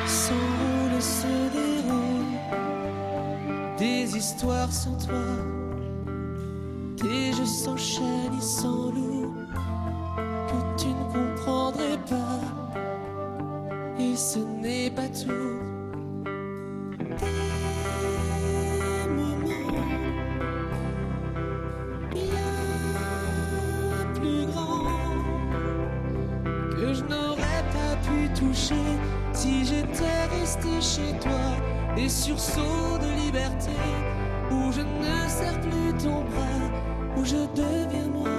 s'enroule, se déroule, des histoires sans toi, des jeux s'enchaînent et s'enlouent, que tu ne comprendrais pas, et ce n'est pas tout. Des moments bien plus grands que je n'aurais pas pu toucher si j'étais resté chez toi. Des sursauts de liberté où je ne serre plus ton bras, où je deviens moi,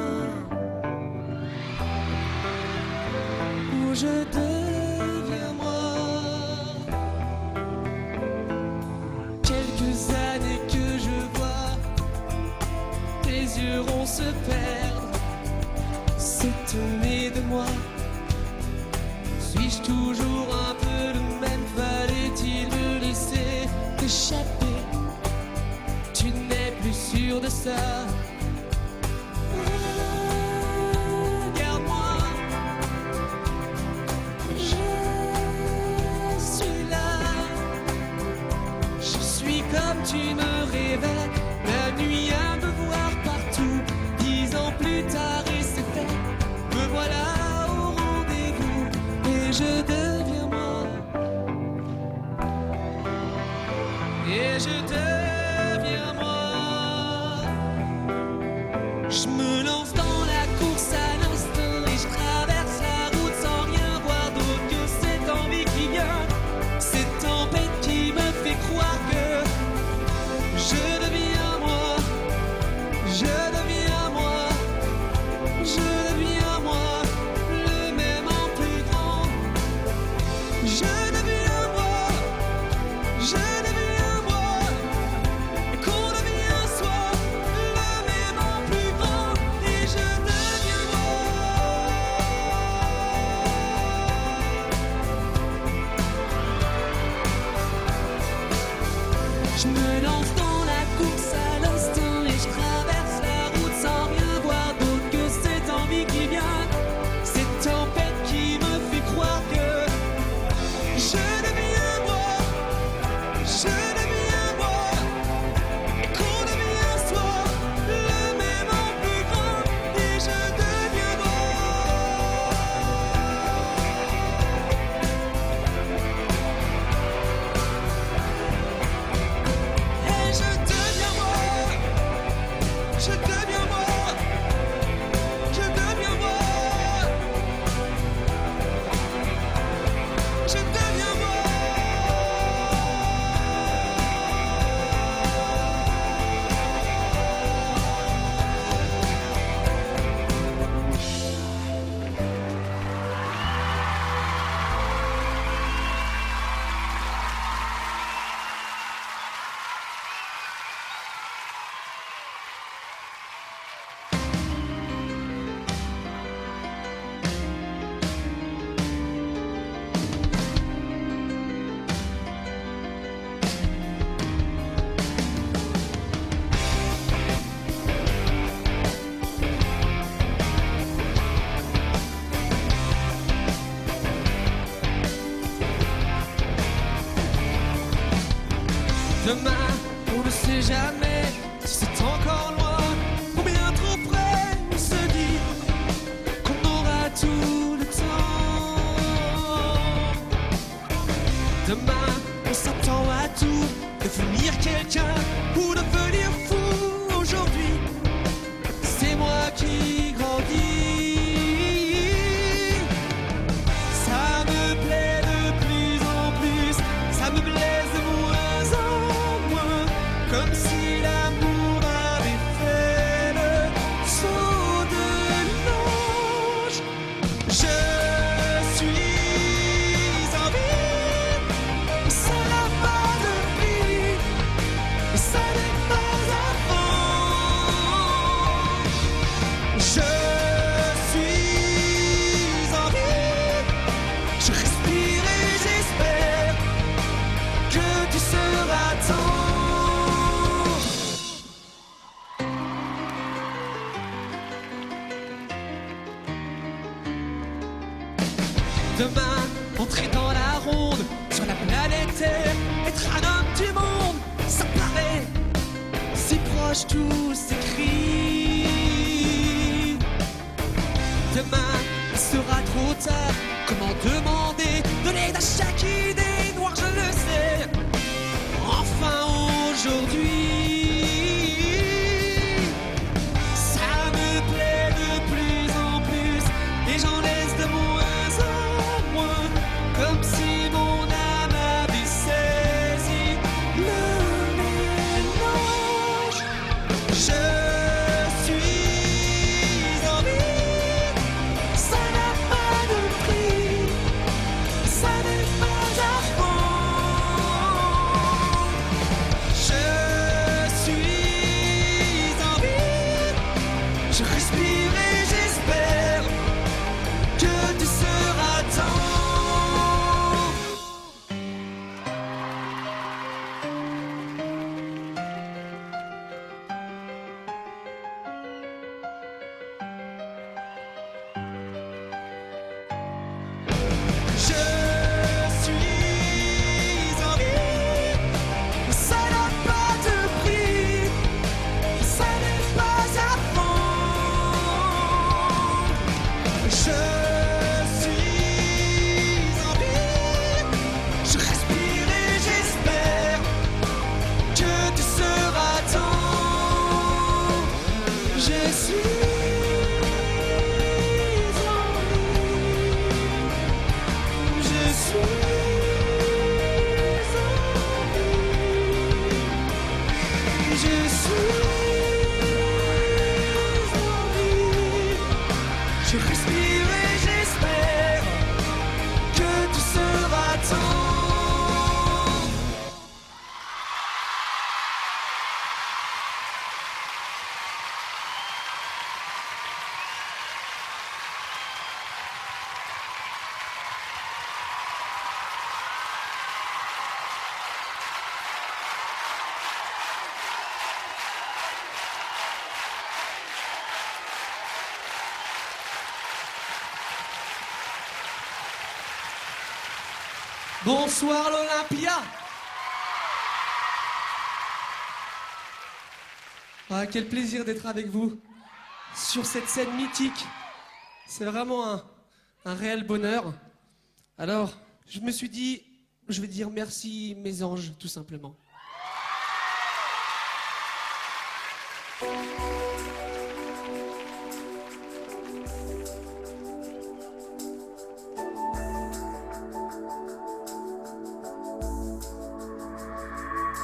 où je deviens moi. Quelques années que je vois tes yeux ronds se perdre, s'étonner de moi. Suis-je toujours un peu le même? Fallait-il me laisser t'échapper? Tu n'es plus sûr de ça. Regarde-moi, je suis là. Je suis comme tu me rêvais, la nuit à me voir partout. 10 ans plus tard et c'est fait, me voilà au rendez-vous et je deviens moi. Et je deviens moi. Je me lance dans la course à l'instinct et je traverse la route sans rien voir d'autre que cette envie qui vient, cette tempête qui me fait croire que je deviens moi, je deviens moi, je deviens moi, le même en plus grand. Je deviens moi, je deviens moi, et qu'on devient soi, le même en plus grand, et je deviens moi. Je me lance dans la course à l'instinct et je traverse la route sans rien voir d'autre que cette envie qui vient, cette tempête qui me fait croire que je deviens moi, je deviens moi, et qu'on devient soi, le même en plus grand, et je deviens moi. Et je deviens moi, je deviens moi, je deviens moi, je deviens moi. Demain, on ne sait jamais si c'est encore loin ou bien trop près. On se dit qu'on aura tout le temps. Demain, on s'attend à tout, devenir quelqu'un ou devenir fou. Aujourd'hui, c'est moi qui grandis. Ça me plaît de plus en plus, ça me blesse de moins en moins, comme si l'amour avait fait le saut de l'ange. Je suis en vie, ça n'a pas de vie, ça n'est pas avant. terre. Être un homme du monde, ça paraît si proche, tout s'écrit. Demain, il sera trop tard. Comment demander de l'aide à chaque idée noire, je le sais. Enfin aujourd'hui, ça me plaît de plus en plus et j'en laisse de moins en moins, comme si mon âme avait saisi le mélange. Je suis en vie, ça n'a pas de prix, ça n'est pas à fond. Je suis en vie, je respire et j'espère que tu seras temps. Je suis en vie, ça n'a pas de prix, ça n'est pas à fond. Je suis en vie, je respire et j'espère que tu seras temps. Je suis en vie, je suis en vie, je suis en vie, je respire et j'espère que tu seras temps. Bonsoir l'Olympia. Ah, quel plaisir d'être avec vous sur cette scène mythique. C'est vraiment un réel bonheur. Alors, je me suis dit, je vais dire merci mes anges, tout simplement.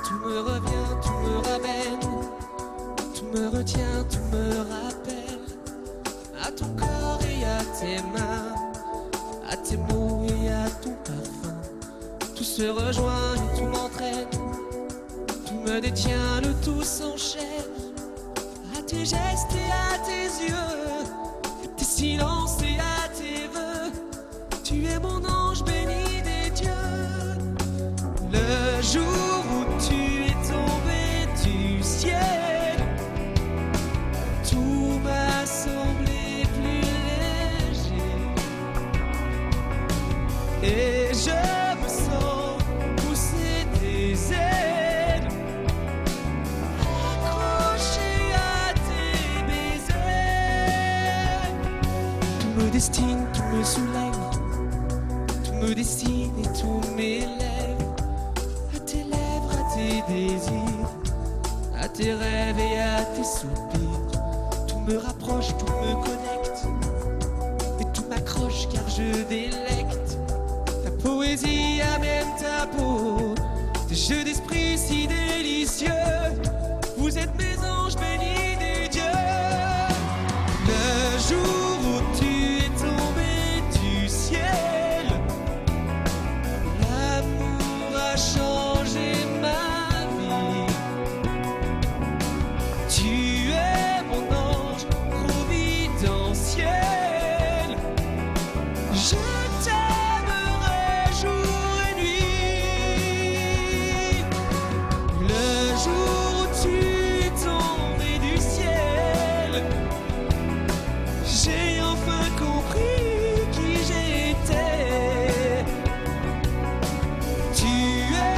Tout me revient, tout me ramène, tout me retient, tout me rappelle à ton corps et à tes mains, à tes mots et à ton parfum. Tout se rejoint et tout m'entraîne, tout me détient, le tout s'enchaîne à tes gestes et à tes yeux, à tes silences et à tes vœux. Tu es mon ange béni des dieux. Le jour où tu es tombé du ciel, tout m'a semblé plus léger et je me sens pousser des ailes, accroché à tes baisers. Tout me destine, tout me soulève, tout me dessine et tout m'élève à tes lèvres, à tes désirs, à tes rêves et à tes soupirs. Tout me rapproche, tout me connecte et tout m'accroche car je délecte ta poésie, amène ta peau, tes jeux d'esprit si délicieux. Vous êtes mes anges bénis des dieux. Le jour où tu es tombé du ciel, l'amour a changé ma vie. Tu es mon ange providentiel. Je t'aimerai jour et nuit. Le jour où tu es tombé du ciel, j'ai enfin compris qui j'étais. Tu es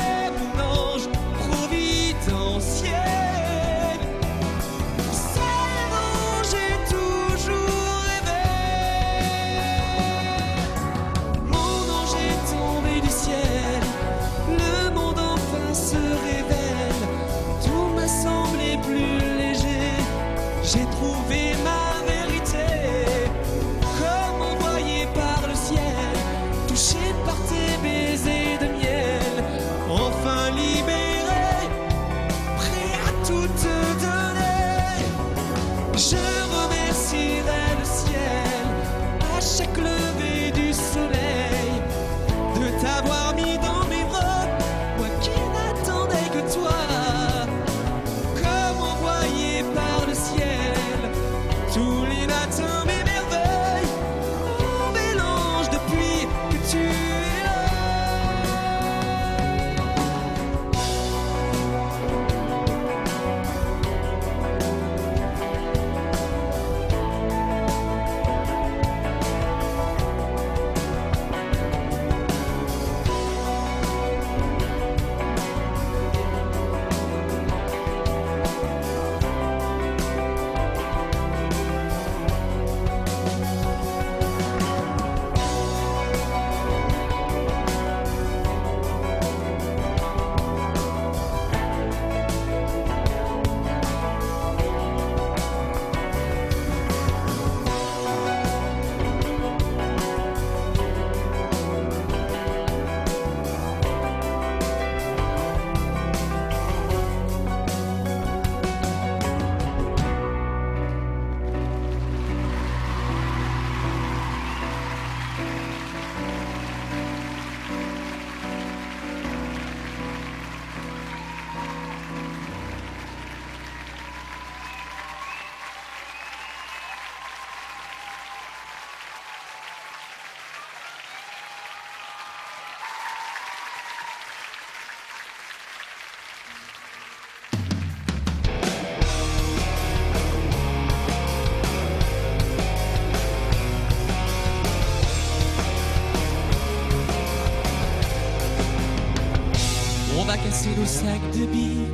va casser nos sacs de billes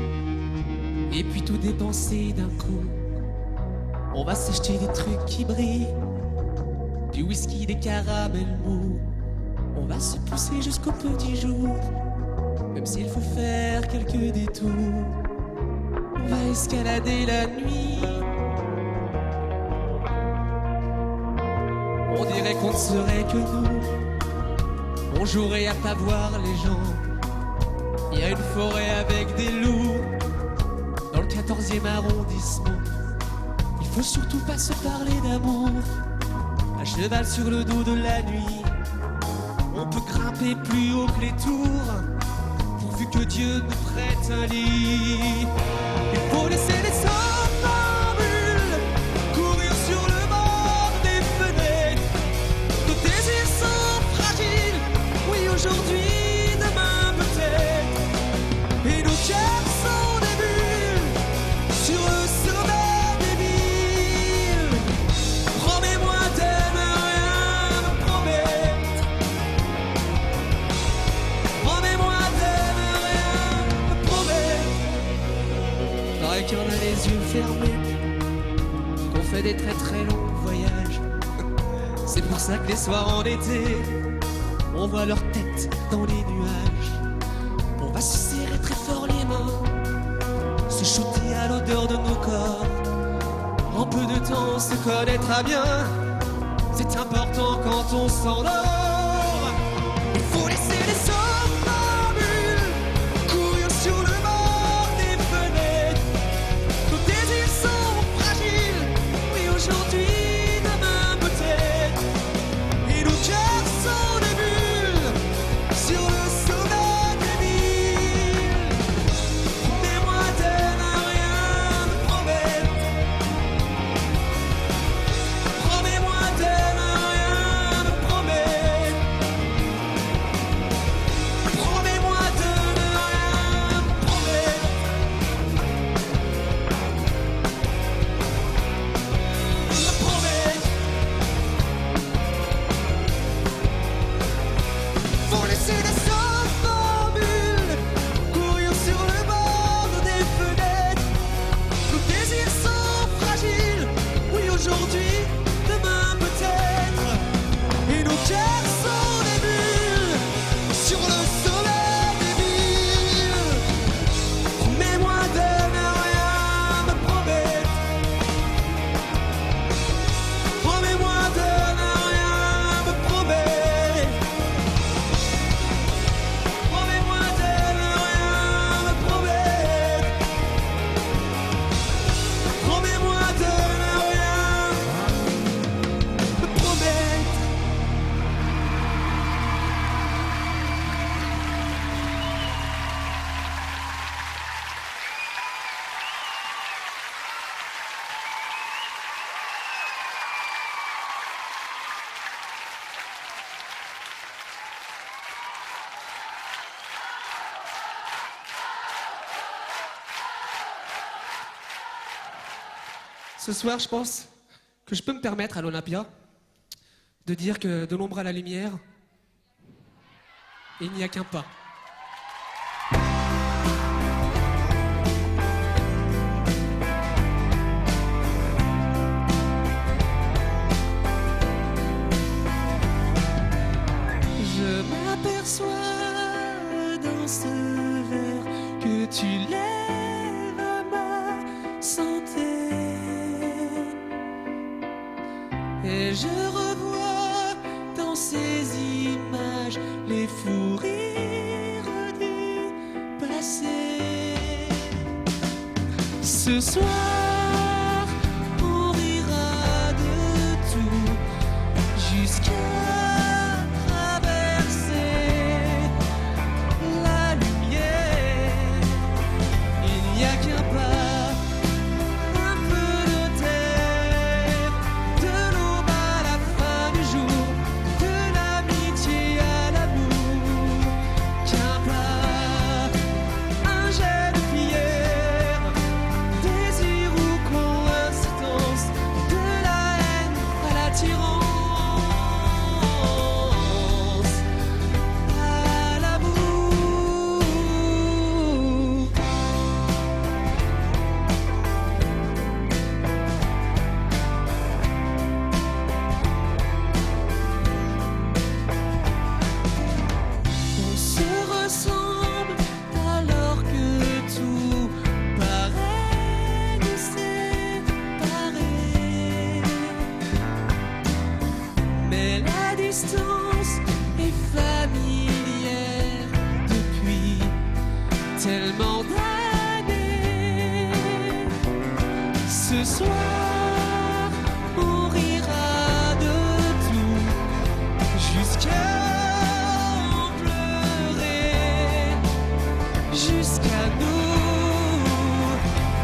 et puis tout dépenser d'un coup. On va s'acheter des trucs qui brillent, du whisky, des caramels mous. On va se pousser jusqu'au petit jour, même s'il faut faire quelques détours. On va escalader la nuit. On dirait qu'on ne serait que nous. On jouerait à pas voir les gens. Il y a une forêt avec des loups dans le 14e arrondissement. Il faut surtout pas se parler d'amour. À cheval sur le dos de la nuit, on peut grimper plus haut que les tours, pourvu que Dieu nous prête un lit. Il faut laisser les somnambules courir sur le bord des fenêtres. Nos désirs sont fragiles, oui aujourd'hui, demain peut-être. Et nos cœurs sont des bulles sur le sommet des villes. Promets-moi de ne rien me promettre. Promets-moi de ne rien me promettre. Paraît qu'on a les yeux fermés, qu'on fait des très très longs voyages. C'est pour ça que les soirs en été, on voit leur tête dans les nuages. On va se serrer très fort les mains, se shooter à l'odeur de nos corps. En peu de temps on se connaîtra bien, c'est important quand on s'endort. Il faut laisser les somnambules courir sur le bord des fenêtres. Nos désirs sont fragiles, oui aujourd'hui, demain peut-être. Et nos cœurs sont des bulles sur le sommet des villes. Promets-moi de ne rien me promettre. Promets-moi de ne rien me promettre. Promets-moi de ne rien me promettre. Me promettre. Faut laisser les somnambules courir sur le bord des fenêtres. Nos désirs sont fragiles, oui aujourd'hui, demain peut-être. Et nos cœurs sont des bulles sur le sommet des villes. Promets-moi de ne rien me promettre. Promets-moi de ne rien me promettre. Promets-moi de ne rien me promettre. Promets-moi de ne rien me promettre. Ce soir, je pense que je peux me permettre à l'Olympia de dire que de l'ombre à la lumière, il n'y a qu'un pas. Je m'aperçois dans ce verre que tu lèves à ma santé. Et je revois dans ces images les fous rires du passé. Ce soir, on rira de tout jusqu'à traverser la lumière. Il n'y a qu'un pas, un peu de terre, de l'aube à la fin du jour, de l'amitié à l'amour. Qu'un pas, un jet de pierre, désir ou tellement d'années. Ce soir, on rira de tout jusqu'à en pleurer, jusqu'à nous.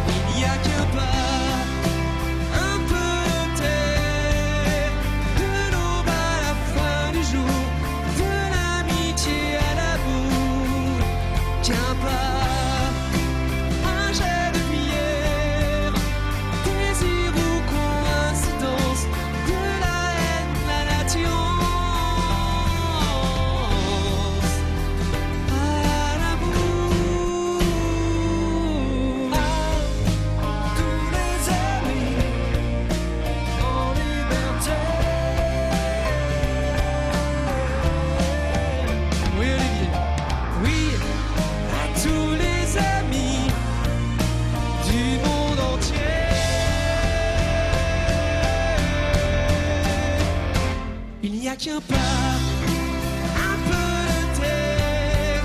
Il n'y a qu'un pas, un peu de terre, de l'aube à la fin du jour, de l'amitié à l'amour. Qu'un pas, un jet de pierre, désir ou coïncidence, de la haine à l'attirance, à l'amour. À tous les amis en liberté. Oui, Olivier, oui, à tous les amis du monde entier. Il n'y a qu'un pas, un peu de terre,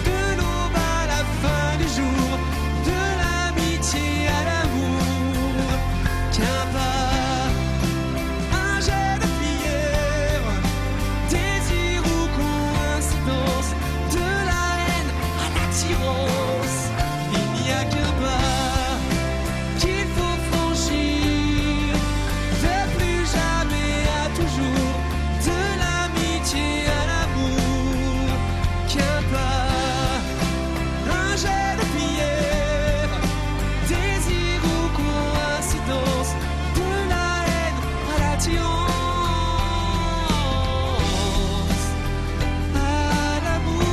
de l'aube à la fin du jour, de l'amitié à l'amour. Qu'un pas, un jet de prière, désir ou coïncidence, de la haine à l'attirance. Il n'y a qu'un pas qu'il faut franchir, de plus jamais à toujours, de l'amitié à l'amour. Qu'un pas, un jet de prière, désir ou coïncidence, de la haine à l'attirance, à l'amour.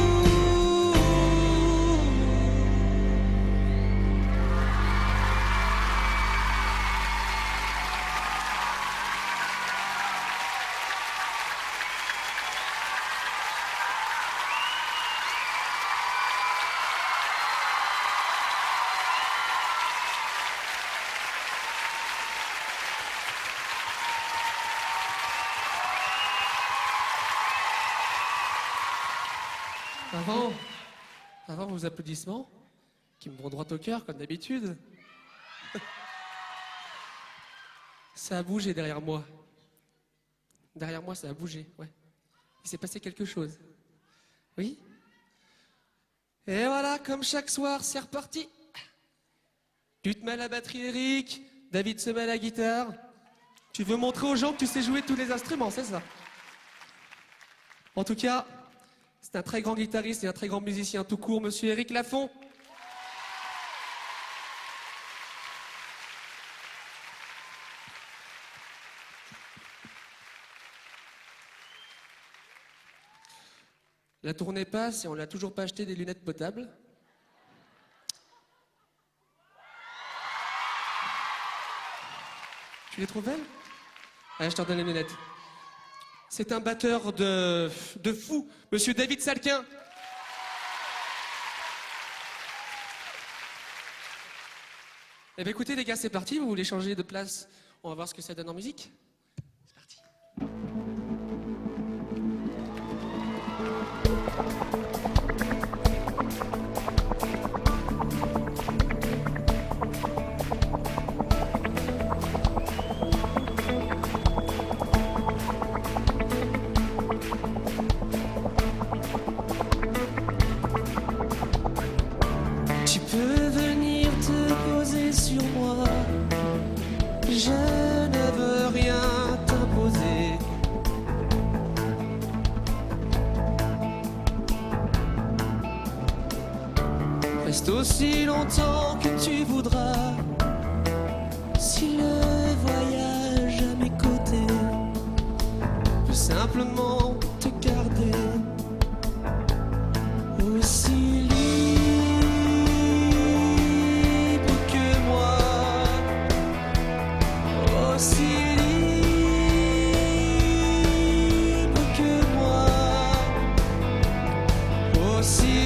Avant vos applaudissements, qui me vont droit au cœur comme d'habitude, ça a bougé derrière moi. Derrière moi, ça a bougé, ouais. Il s'est passé quelque chose. Oui? Et voilà, comme chaque soir, c'est reparti. Tu te mets à la batterie, Eric. David se met à la guitare. Tu veux montrer aux gens que tu sais jouer tous les instruments, c'est ça? En tout cas, c'est un très grand guitariste et un très grand musicien tout court, monsieur Éric Lafont. La tournée passe et on n'a toujours pas acheté des lunettes potables. Tu les trouves belles? Allez, je te redonne les lunettes. C'est un batteur de fou, monsieur David Salquin. Eh bien écoutez les gars, c'est parti, vous voulez changer de place? On va voir ce que ça donne en musique. C'est parti. Tu peux venir te poser sur moi, je ne veux rien t'imposer. Reste aussi longtemps que tu voudras, si le voyage à mes côtés peut simplement te garder aussi libre que moi, aussi libre que moi, aussi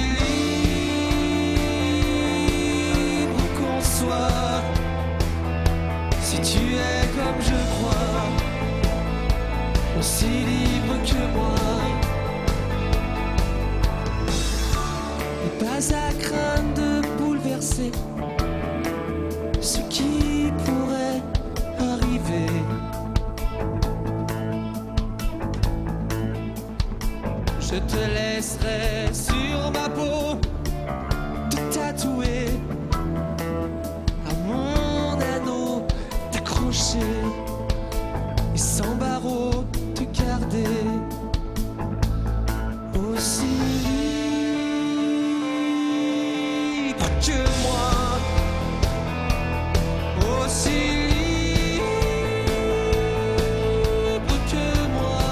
libre qu'on soit. Si tu es comme je crois, aussi libre que moi. pas à craindre de bouleverser ce qui pourrait arriver. Je te laisserai sur ma peau te tatouer à mon anneau, t'accrocher et sans barreaux te garder aussi libre que moi, aussi libre que moi,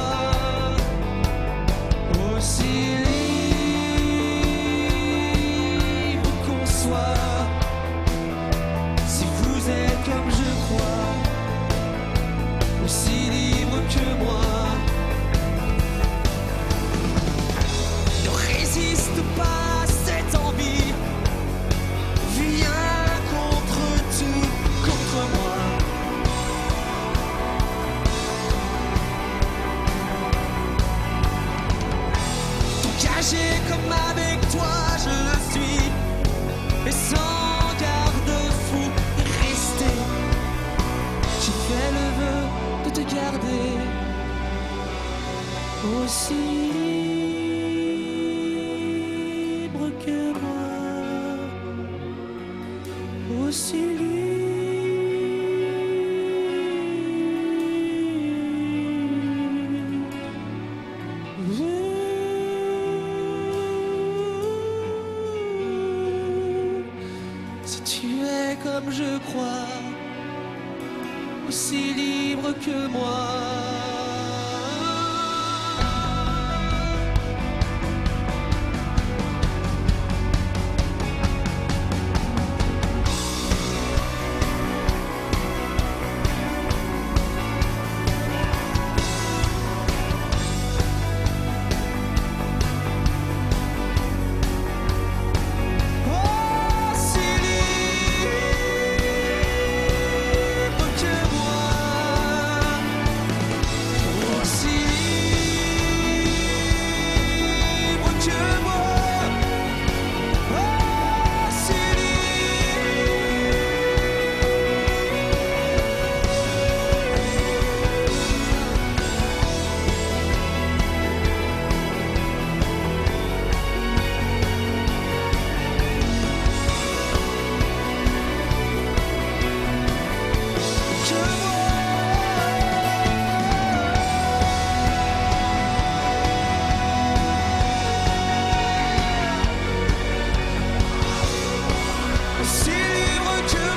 aussi libre qu'on soit. Si vous êtes comme je crois, aussi libre que moi. Ne résiste pas à cette envie, viens contre tout, contre moi. Engagé comme avec toi je le suis, et sans garde-fou rester. J'ai fait le vœu de te garder aussi libre que moi, aussi libre. Si tu es comme je crois, aussi libre que moi. Aussi libre que moi, aussi libre que moi,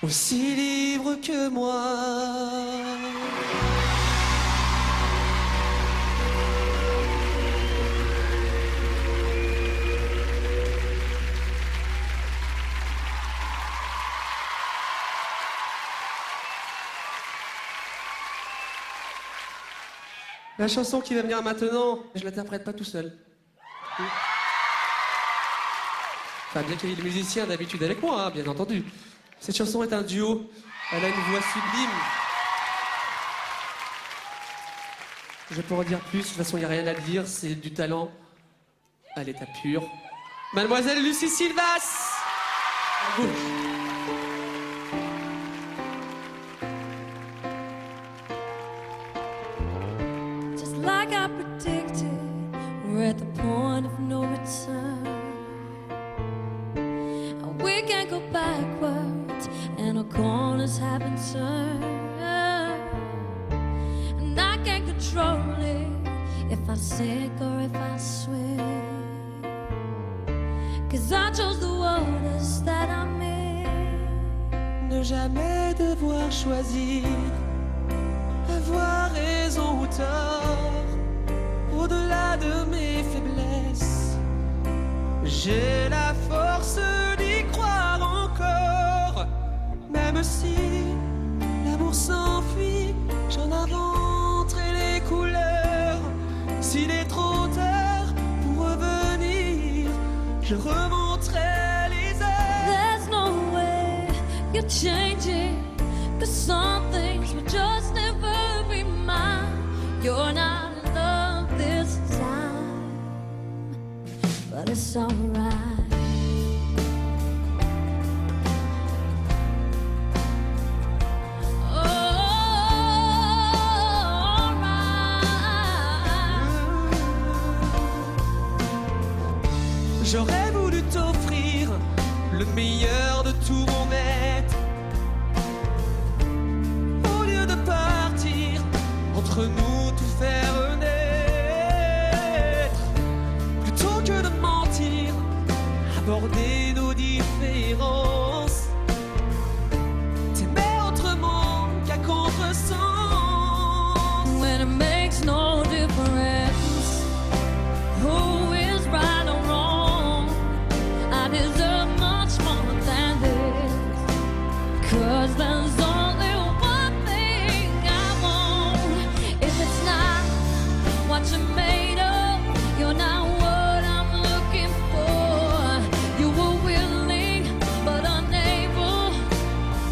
aussi libre que moi. La chanson qui va venir maintenant, je l'interprète pas tout seul. Enfin, bien qu'il y ait le musicien d'habitude avec moi, hein, bien entendu. Cette chanson est un duo. Elle a une voix sublime. Je peux en dire plus, de toute façon, il n'y a rien à dire. C'est du talent à l'état pur. Mademoiselle Lucie Silvas. À vous. Just like I predicted, we're at the point of no return. And we can't go backwards, and our corners have been turned. And I can't control it, if I sink or if I swim. 'Cause I chose the waters that I'm in. Ne jamais devoir choisir, avoir raison ou tort, au-delà de mes faiblesses. J'ai la force d'y croire encore, même si l'amour s'enfuit, j'en inventerai les changing, 'cause some things will just never be mine. You're not in love this time, but it's alright. J'aurais voulu t'offrir le meilleur de tout mon être. Au lieu de partir, entre nous tout faire naître. Plutôt que de mentir, aborder nos différences. T'aimer autrement qu'à contresens. When it makes no difference who is right or wrong, I deserve much more than this, 'cause there's only one thing I want. If it's not what you're made of, you're not what I'm looking for. You were willing but unable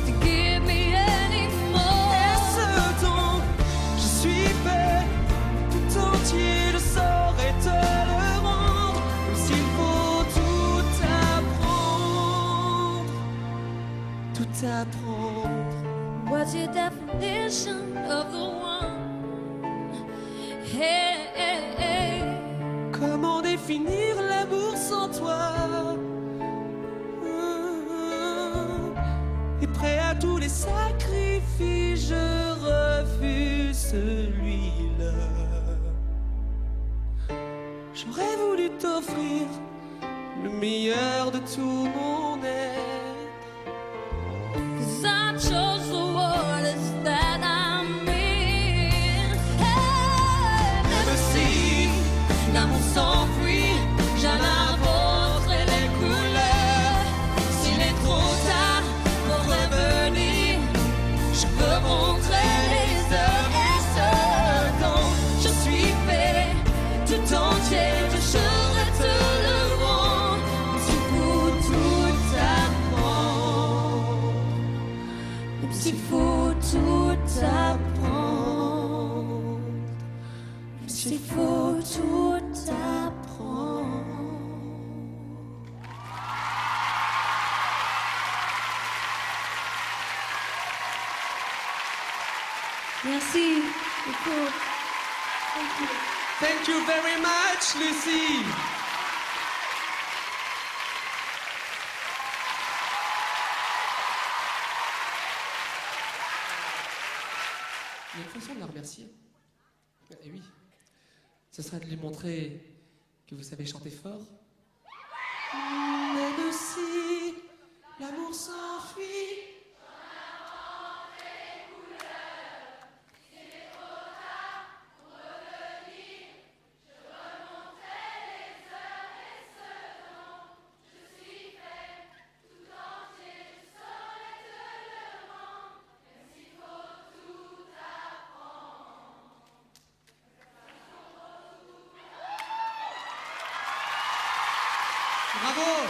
to give me any more. Et ce temps, je suis fait tout entier, je saurais te le rendre. Même s'il faut tout apprendre, tout apprendre. What's your definition of the one? Hey, hey, hey. Comment définir l'amour sans toi? Et prêt à tous les sacrifices, je refuse celui-là. J'aurais voulu t'offrir le meilleur de tout mon être. 'Cause I chose the waters that I'm in. Hey, Même si l'amour s'enfuit, j'en inventerai les couleurs. S'il est trop tard pour revenir, je peux montrer les heures et ce dont je suis fait tout entier. Je saurais te le rendre, s'il faut tout apprendre. Même s'il faut tout apprendre. Même s'il faut tout apprendre. Merci beaucoup. Thank you. thank you very much, Lucie. Il y a une façon de la remercier. Et oui, ce serait de lui montrer que vous savez chanter fort. Même si l'amour s'enfuit. Bravo!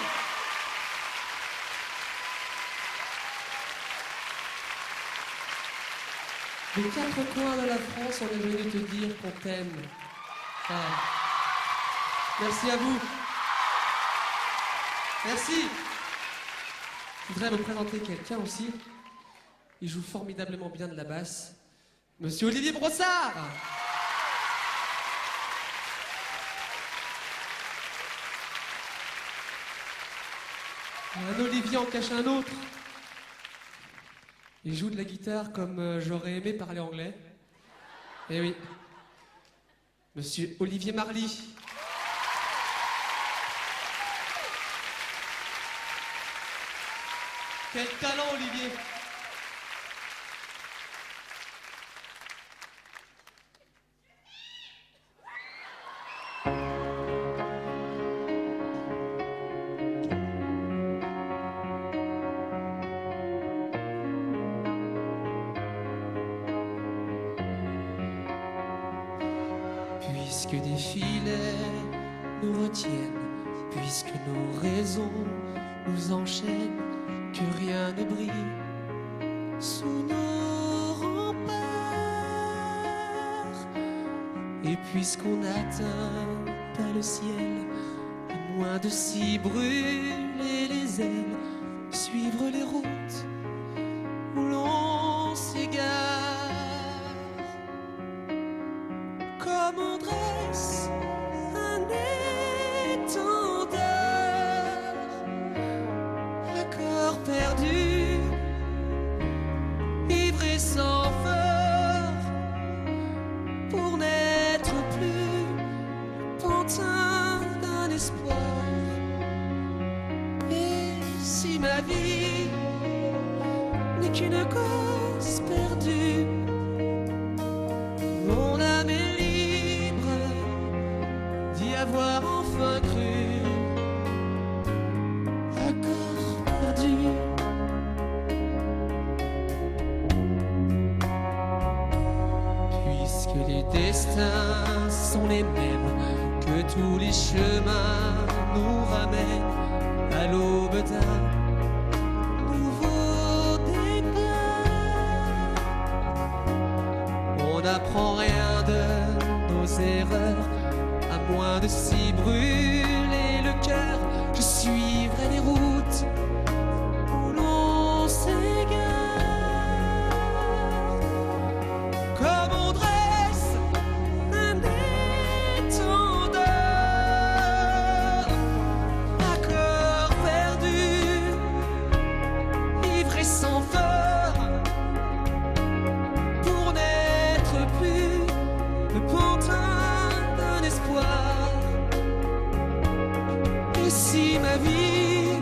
Des quatre coins de la France, on est venu te dire qu'on t'aime. Ah. Merci à vous. Merci. Je voudrais vous présenter quelqu'un aussi. Il joue formidablement bien de la basse. Monsieur Olivier Brossard. Un Olivier en cache un autre. Il joue de la guitare comme j'aurais aimé parler anglais. Eh oui. Monsieur Olivier Marly. Quel talent, Olivier! Puisque des filets nous retiennent, puisque nos raisons nous enchaînent, que rien ne brille sous nos remparts. Et puisqu'on n'atteint pas le ciel, à moins de s'y brûler les ailes, suivre les routes où l'on s'égare. Comme on dresse un étendard à corps perdu, ivre et sans phare, pour n'être plus pantin d'un espoir. Et si ma vie n'est qu'une cause perdue, mon âme est libre d'y avoir enfin cru. À corps perdu. Puisque les destins sont les mêmes, que tous les chemins nous ramènent à l'aube d'un nouveau départ. On n'apprend rien de nos erreurs, à moins de s'y brûler le cœur. Je suivrai les routes où l'on s'égare. Comme on dresse un étendard à corps perdu, ivre et sans phare, pour n'être plus le pantin d'un espoir. Et si ma vie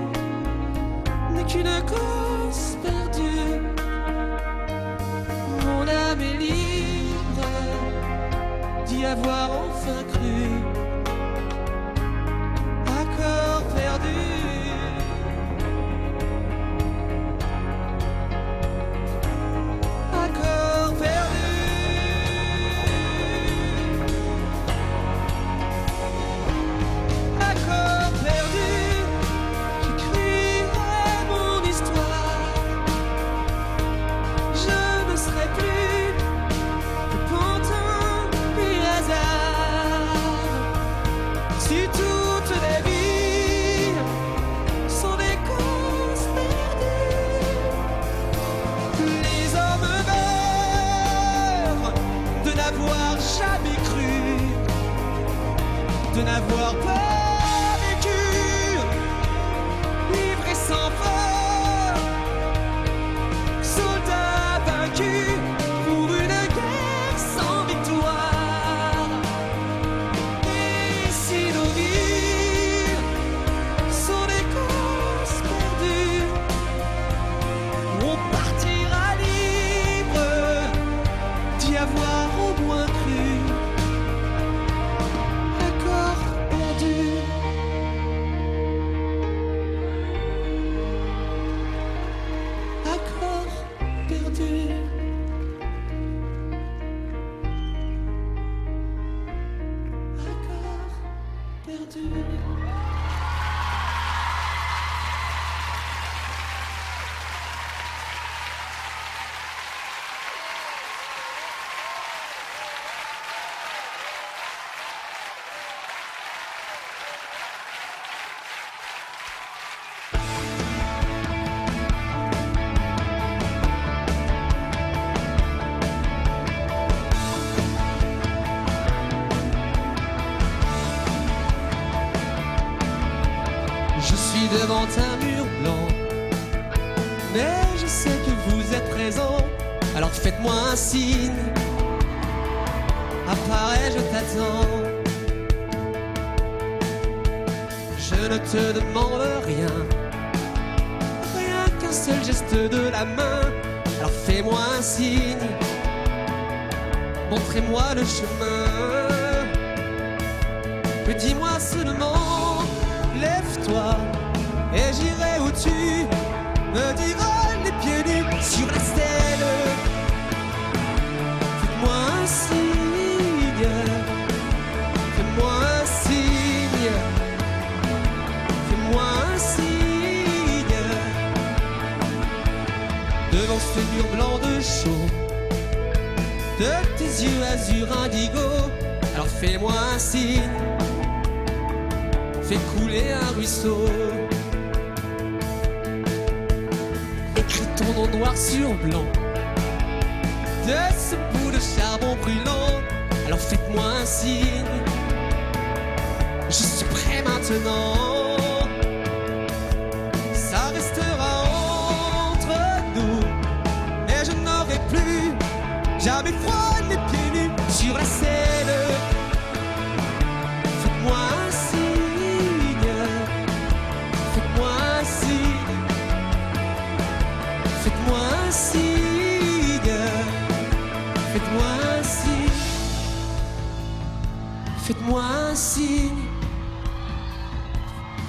n'est qu'une cause perdue, mon âme est libre d'y avoir enfin cru. À corps perdu. À corps perdu. À corps perdu, j'écrirai mon histoire. Je ne serai plus le pantin du hasard. Si toutes les vies sont des causes perdues, les hommes meurent de n'avoir jamais cru, de n'avoir pas vécu, libre et sans phare, soldats vaincus pour une guerre sans victoire. Et si nos vies sont des causes perdues, on partira libre d'y avoir au moins cru. À corps perdu. À corps perdu. À corps perdu. Je suis devant un mur blanc, mais je sais que vous êtes présent. Alors faites-moi un signe, apparais, je t'attends. Je ne te demande rien, rien qu'un seul geste de la main. Alors fais-moi un signe, montrez-moi le chemin. Mais dis-moi seulement, lève-toi et j'irai où tu me diras les pieds nus sur la stèle. Fais-moi un signe, fais-moi un signe, fais-moi un signe. Devant ce mur azur indigo. Alors fais-moi un signe, fais couler un ruisseau. Écris ton nom noir sur blanc de ce bout de charbon brûlant. Alors faites-moi un signe, je suis prêt maintenant. Ça restera entre nous, et je n'aurai plus jamais froid les pieds nus sur la scène. Faites-moi un signe, faites-moi un signe, faites-moi un signe, faites-moi un signe, faites-moi un signe,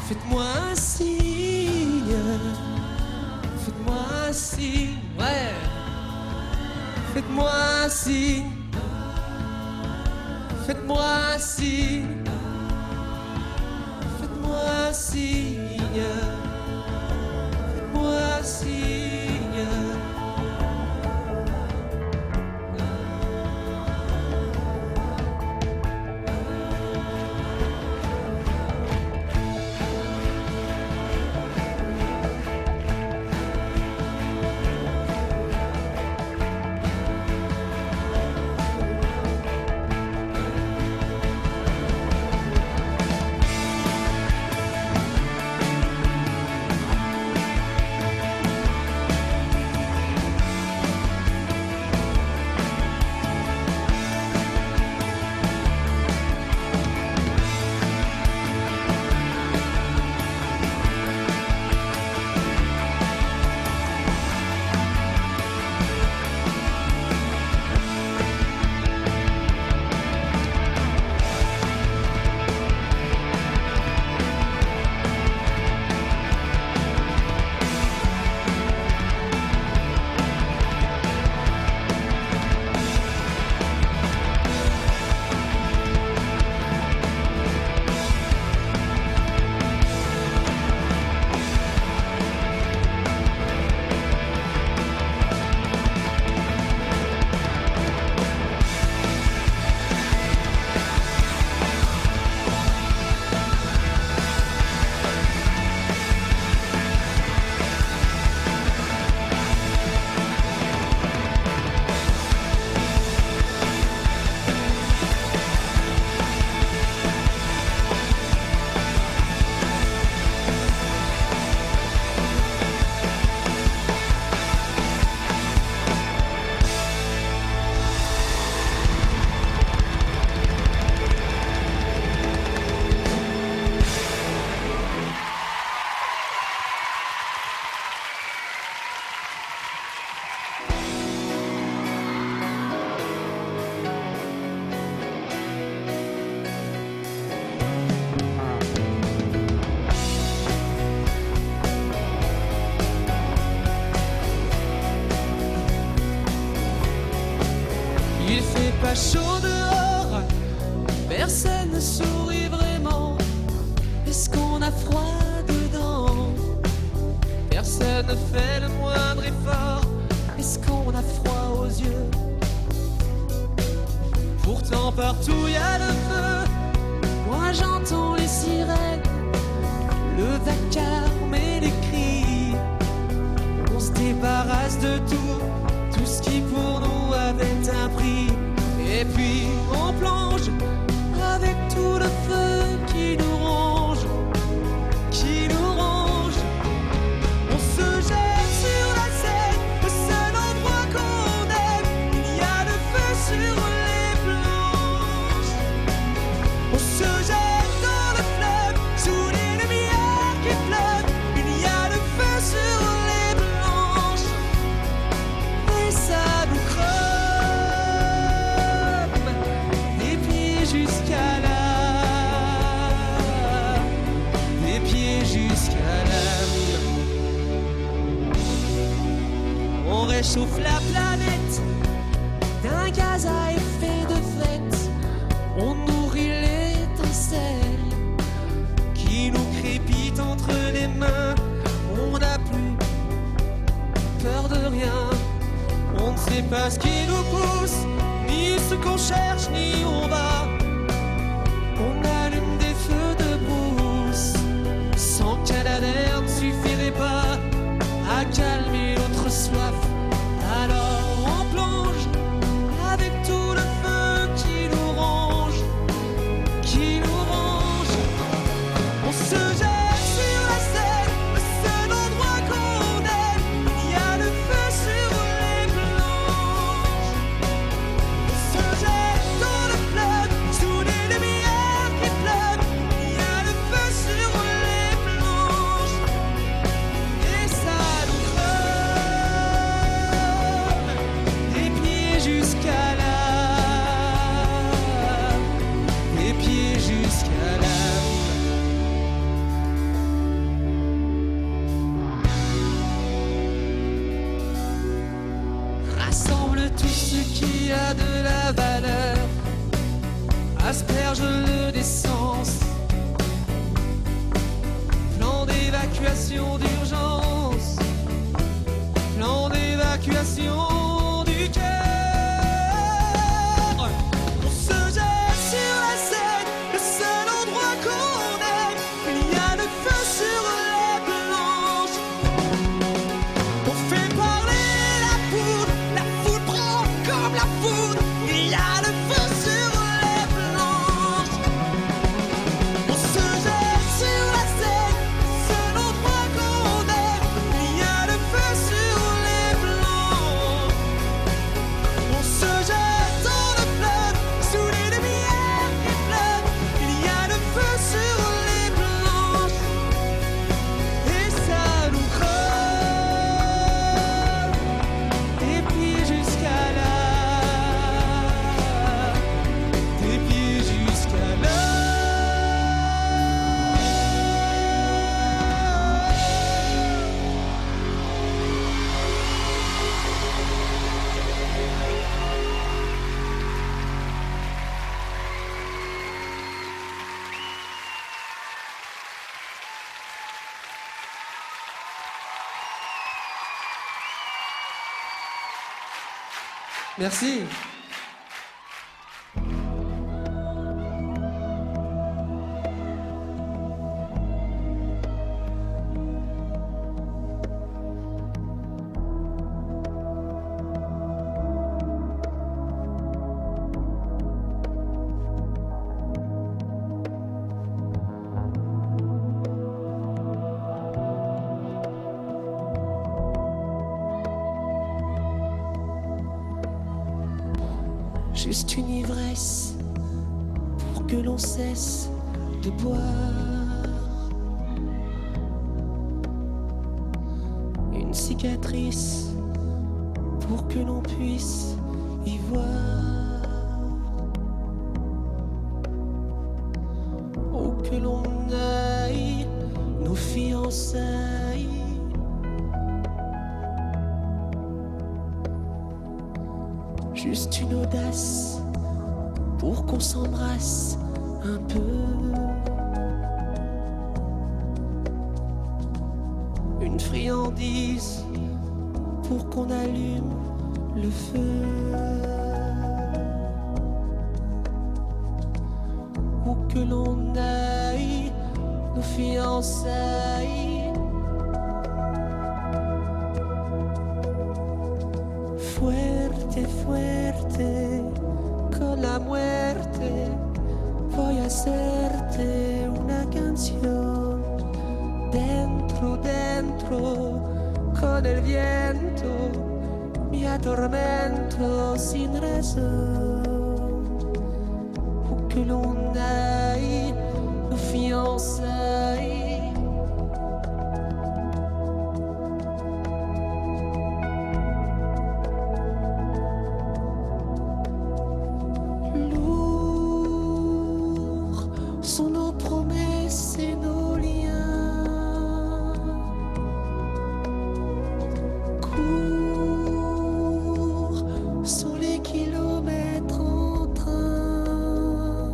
faites-moi un signe, faites-moi un signe, ouais. Faites-moi un signe, faites-moi un signe, faites-moi un signe, faites-moi un signe. Il fait pas chaud dehors, personne ne sourit vraiment. Est-ce qu'on a froid dedans? Personne ne fait le moindre effort. Est-ce qu'on a froid aux yeux? Pourtant partout y a le feu. Moi j'entends les sirènes, le vacarme et les cris. On se débarrasse de tout ce qui pour nous avait un prix. Et puis on plonge avec tout le feu qui nous ronge, qui nous ronge. On se jette sur la scène, le seul endroit qu'on aime. Il y a le feu sur les planches. On se jette dans le fleuve, sous les lumières qui pleuvent. Il y a le feu sur les planches, et ça nous creve des pieds jusqu'à là, des pieds jusqu'à là. On réchauffe la planète d'un gaz à effet de fête. On nourrit l'étincelle qui nous crépite entre les mains. On n'a plus peur de rien. On ne sait pas ce qui nous pousse, ni ce qu'on cherche ni où on va. On allume des feux de brousse, sans canadair ne suffirait pas à calmer notre soif. Alors on plonge avec tout le feu qui nous ronge, qui nous ronge. On se jette sur la Seine, le seul endroit qu'on aime. Il y a le feu sur les planches. On se jette dans le fleuve, sous les lumières qui pleuvent. Il y a le feu sur les planches, et ça nous creve des pieds jusqu'à là, des pieds jusqu'à là. Rassemble tout ce qui a de la valeur, asperge-le d'essence. Plan d'évacuation d'urgence, plan d'évacuation du cœur. On se jette sur la Seine, le seul endroit qu'on aime. Il y a le feu sur les planches. On fait parler la foudre prend comme la foudre. Il y a le feu sur les planches. On se jette sur la Seine, le seul endroit qu'on aime. Il y a le feu sur les planches. On se jette dans le fleuve, sous les lumières qui pleuvent. Il y a le feu sur les planches, et ça nous creve des pieds jusqu'à là, des pieds jusqu'à là. Merci. Juste une ivresse pour que l'on cesse de boire. Une cicatrice pour que l'on puisse y voir. Où que l'on aille, nos fiançailles. Juste une audace pour qu'on s'embrasse un peu. Une friandise pour qu'on allume le feu. Où que l'on aille, nos fiançailles. Fuerte, fuerte, con la muerte, voy a hacerte una canción. Dentro, dentro, con el viento, mi atormento sin razón. Où que l'on aille, nos fiançailles. Sont nos promesses et nos liens. Courts sont les kilomètres en train.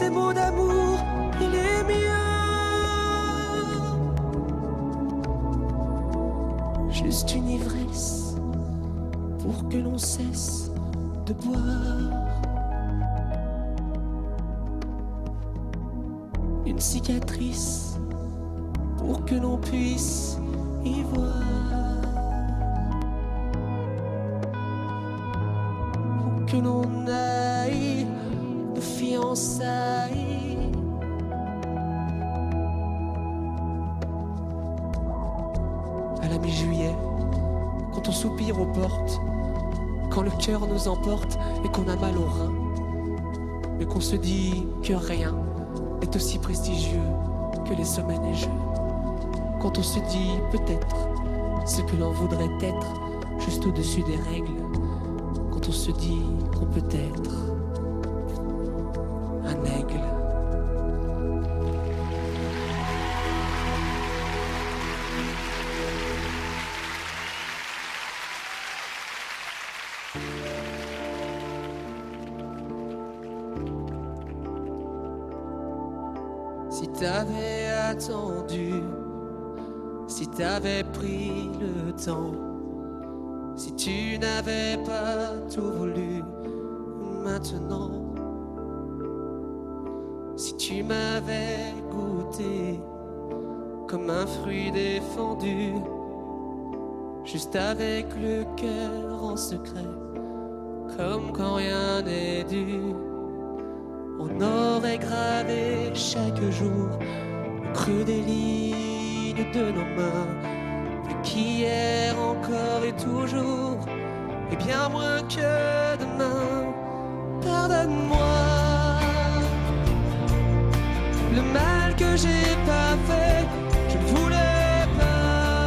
ces mots d'amour et les miens. Juste une ivresse pour que l'on cesse de boire. Une cicatrice pour que l'on puisse y voir. Pour que l'on aille de fiançailles. À la mi-juillet, quand on soupire aux portes, quand le cœur nous emporte et qu'on a mal aux reins, mais qu'on se dit que rien est aussi prestigieux que les sommets neigeux. Quand on se dit peut-être ce que l'on voudrait être juste au-dessus des règles. Quand on se dit qu'on peut être un aigle. Si t'avais attendu, si t'avais pris le temps, si tu n'avais pas tout voulu maintenant, si tu m'avais goûté comme un fruit défendu, juste avec le cœur en secret, comme quand rien n'est dû, on aurait gravé chaque jour au creux des lignes de nos mains, plus qu'hier encore et toujours, et bien moins que demain. Pardonne-moi le mal que j'ai pas fait, je ne voulais pas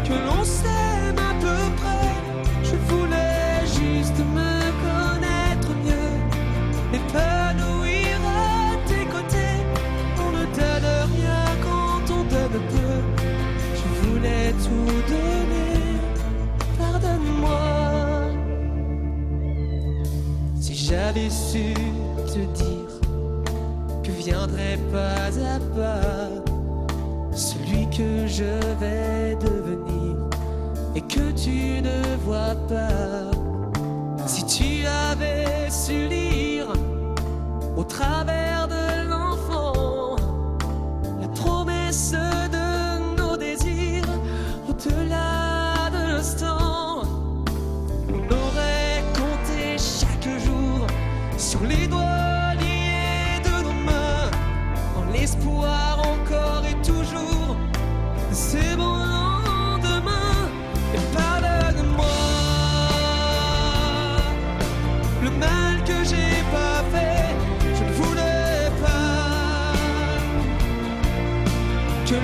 que l'on s'aime à peu près, je voulais juste me connaître mieux, m'épanouir à tes côtés. On ne donne rien quand on donne peu, je voulais tout donner. Pardonne-moi si j'avais su te dire que viendrait pas à pas celui que je vais devenir et que tu ne vois pas. Si tu avais su lire au travers de l'enfant la promesse de nos désirs au-delà de l'instant, on aurait compté chaque jour sur les doigts liés de nos mains, en l'espoir encore et toujours de ces bons lendemains. Et pardonne-moi le mal que j'ai pas fait, je ne voulais pas que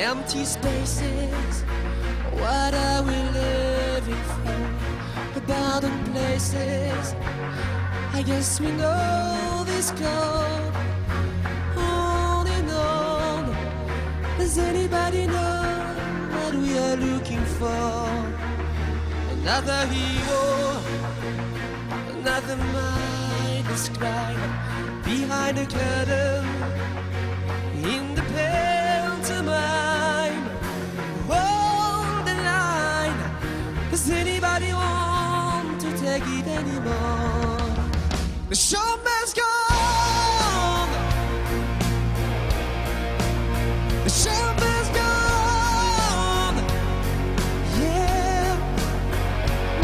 empty spaces. What are we living for? Abandoned places. I guess we know this go on and on. Does anybody know what we are looking for? Another hero, another mind described behind the curtain in the pantomime. Hold the line. Does anybody want to take it anymore? The show must go on. The show must go on. Yeah.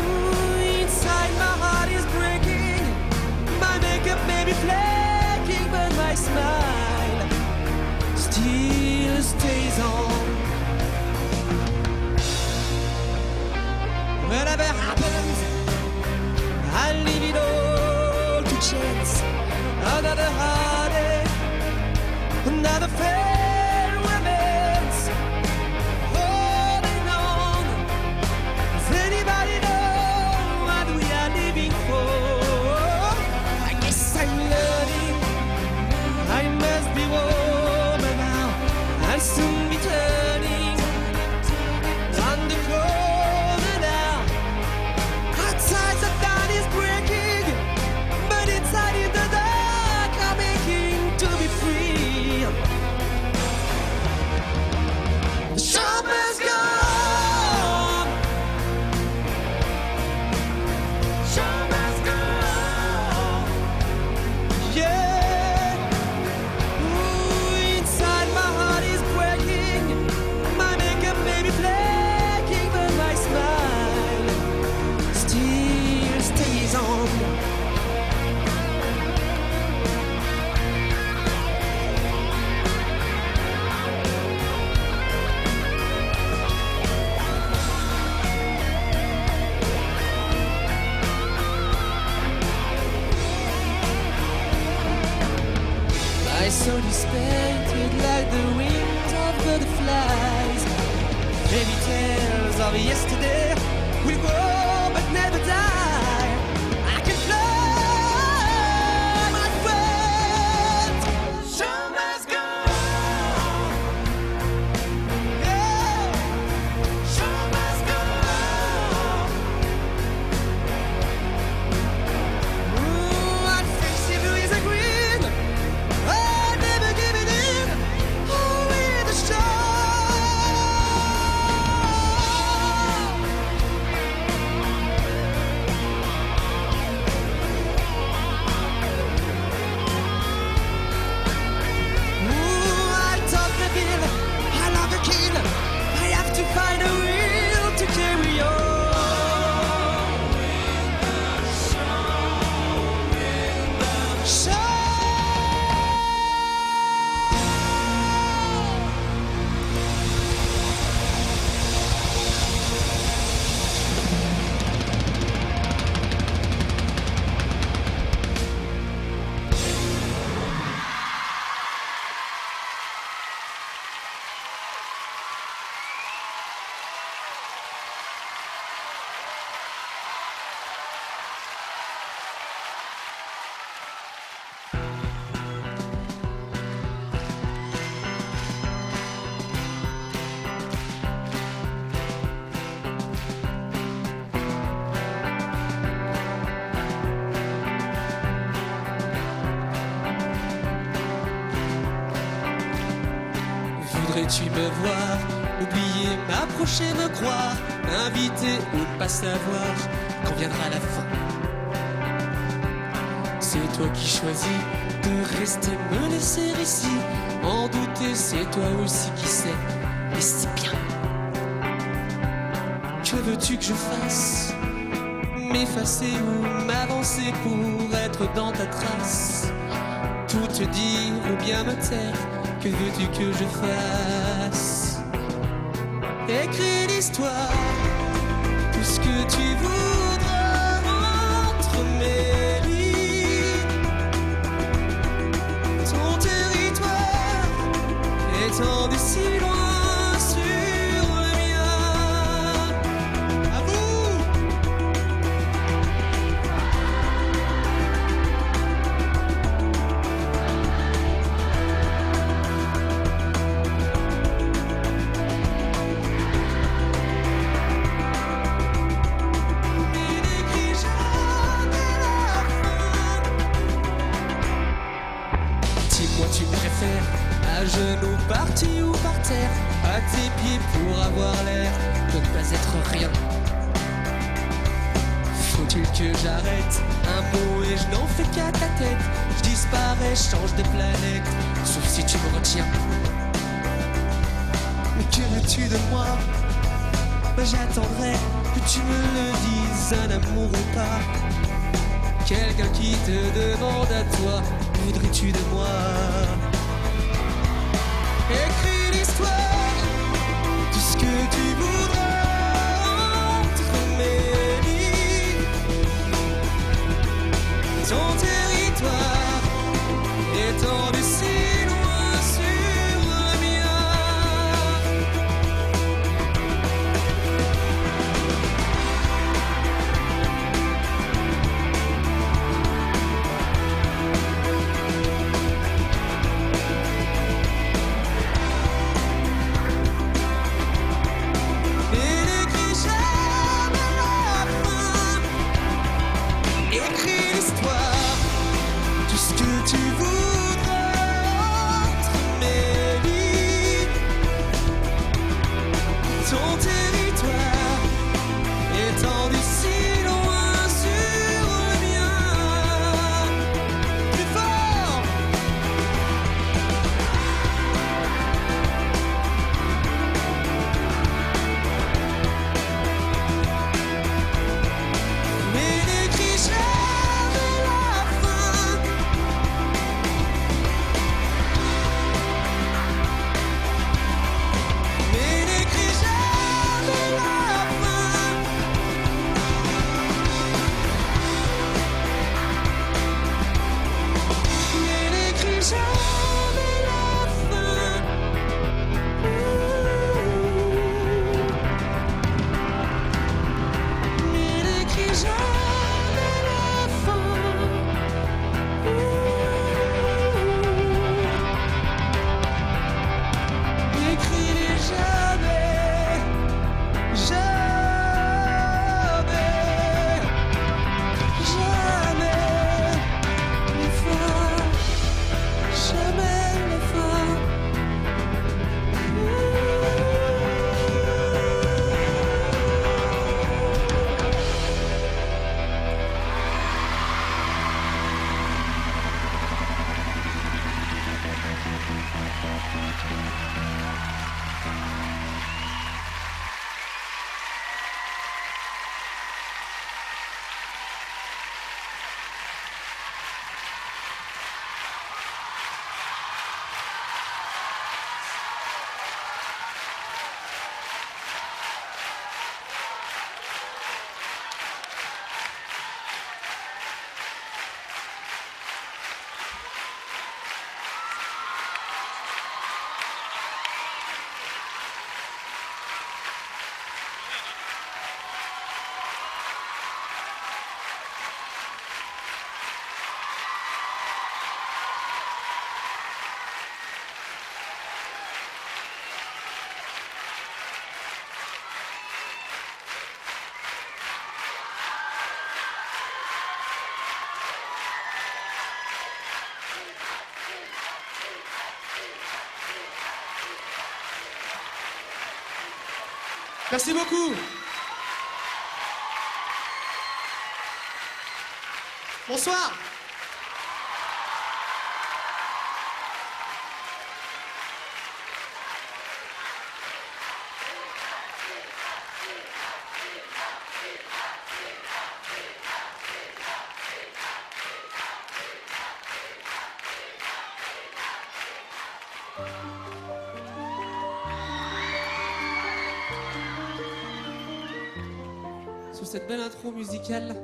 Ooh, inside my heart is breaking. My makeup may be flaking, but my smile still stays on. Whatever happens, I leave it all to chance. Another heartache, another fair romance. Holding on. Does anybody know what we are living for? I guess I'm learning. I must be warmer now. I'll soon be turning on the corner now. Outside the dawn is breaking, but inside in the dark I'm aching to be free. The show must go on. Show must go on. Yeah. Ooh, inside my heart is breaking. My makeup may be flaking, but my smile still stays on. My soul is painted like the wings of butterflies. Fairy tales of yesterday will grow but never die. I can fly, my friend. Show must go on. Yeah. Show must go on. Ooh, I'd fix if Louis a green. I'd never give it in. Only the show. Ooh, I talk the bill. I love the kill. I have to find a will to carry on. Show. Voudrais-tu me voir, oublier, m'approcher, me croire, m'inviter ou ne pas savoir quand viendra la fin? C'est toi qui choisis de rester, me laisser ici. En douter, c'est toi aussi qui sais, et c'est bien. Que veux-tu que je fasse? M'effacer ou m'avancer pour être dans ta trace? Tout te dire ou bien me taire? Que veux-tu que je fasse? Écris l'histoire, tout ce que tu voudras entre mes lignes. Ton territoire étendu si loin Moi tu préfères à genoux, parti ou par terre, à tes pieds pour avoir l'air de ne pas être rien. Faut-il que j'arrête un mot et je n'en fais qu'à ta tête? Je disparais, je change de planète, sauf si tu me retiens. Mais que veux-tu de moi? J'attendrai que tu me le dises, un amour ou pas. Quelqu'un qui te demande à toi, voudrais-tu de moi? Écris l'histoire, tout ce que tu voudras entre mes lignes. Ton territoire étendu si loin sur le mien. Merci beaucoup. Bonsoir. Sur cette belle intro musicale,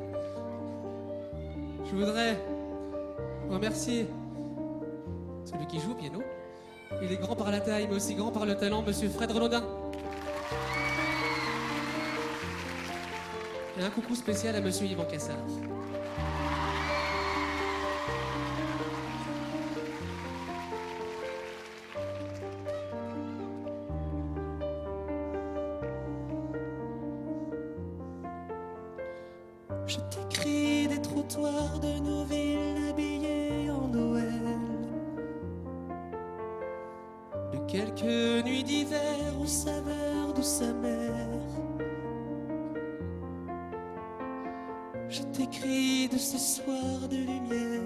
je voudrais remercier celui qui joue au piano. Il est grand par la taille, mais aussi grand par le talent, monsieur Fred Renaudin. Et un coucou spécial à monsieur Yvan Cassard. Je t'écris des trottoirs de nos villes habillées en Noël. quelques nuits d'hiver aux saveurs de sa mère. Je t'écris de ces soirs de lumière,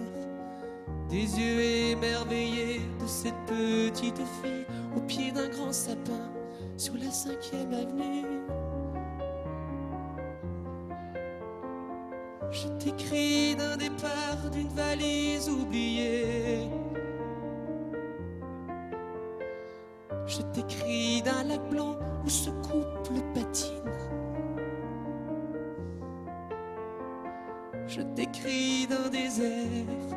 des yeux émerveillés de cette petite fille au pied d'un grand sapin sur la 5e avenue. Je t'écris d'un départ, d'une valise oubliée. Je t'écris d'un lac blanc où ce couple patine. Je t'écris d'un désert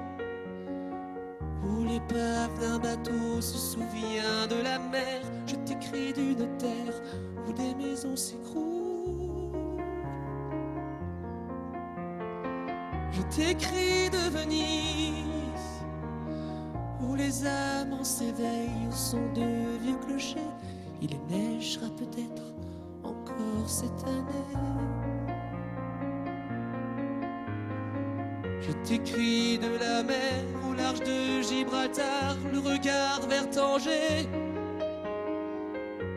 où l'épave d'un bateau se souvient de la mer. Je t'écris d'une terre où des maisons s'écrouent. Je t'écris de Venise où les amants s'éveillent au son de vieux clochers. Il neigera peut-être encore cette année. Je t'écris de la mer au large de Gibraltar, le regard vers Tanger.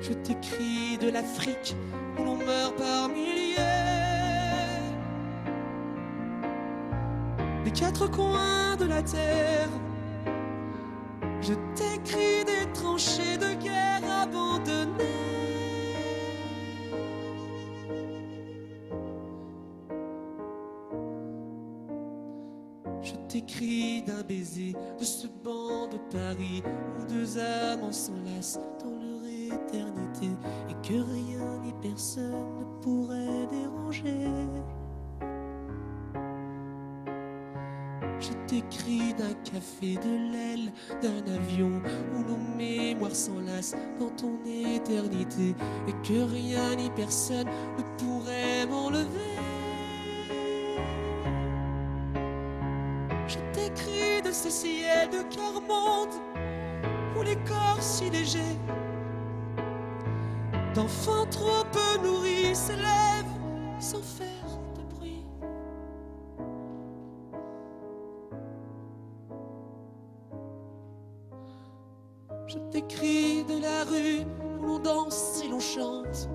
Je t'écris de l'Afrique où l'on meurt par milliers, des quatre coins de la terre. Je t'écris des tranchées de guerre abandonnées. Je t'écris d'un baiser de ce banc de Paris où deux amants s'enlacent dans leur éternité et que rien ni personne ne pourrait déranger. Je t'écris d'un café, de l'aile d'un avion où nos mémoires s'enlacent dans ton éternité et que rien ni personne ne pourrait m'enlever. Je t'écris de ces ciels de Carmonde où les corps si légers d'enfants trop peu nourris s'élèvent sans faire de bruit. Je t'écris de la rue où l'on danse et l'on chante.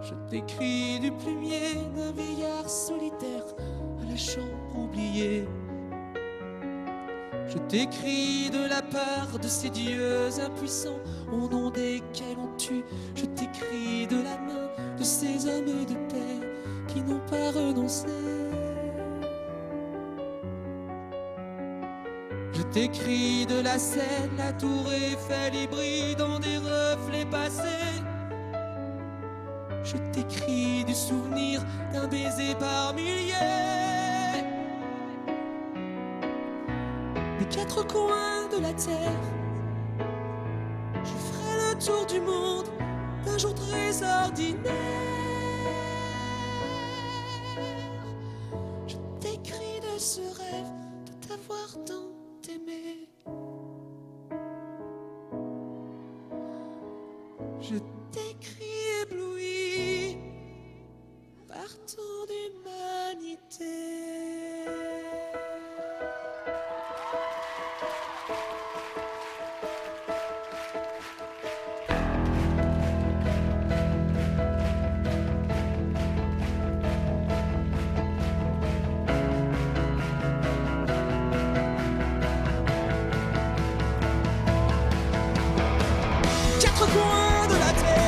Je t'écris du plumier d'un vieillard solitaire à la chambre oubliée. Je t'écris de la part de ces dieux impuissants au nom desquels on tue. Je t'écris de la main de ces hommes de paix qui n'ont pas renoncé. Je t'écris de la Seine, la tour Eiffel hybride dans des reflets passés. Je t'écris du souvenir d'un baiser par milliers, des quatre coins de la terre. Je ferai le tour du monde d'un jour très ordinaire. Je t'écris de ce rêve de t'avoir tant aimé. Je t'écris ébloui par ton humanité. Quatre coins de la terre.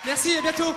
Merci, à bientôt.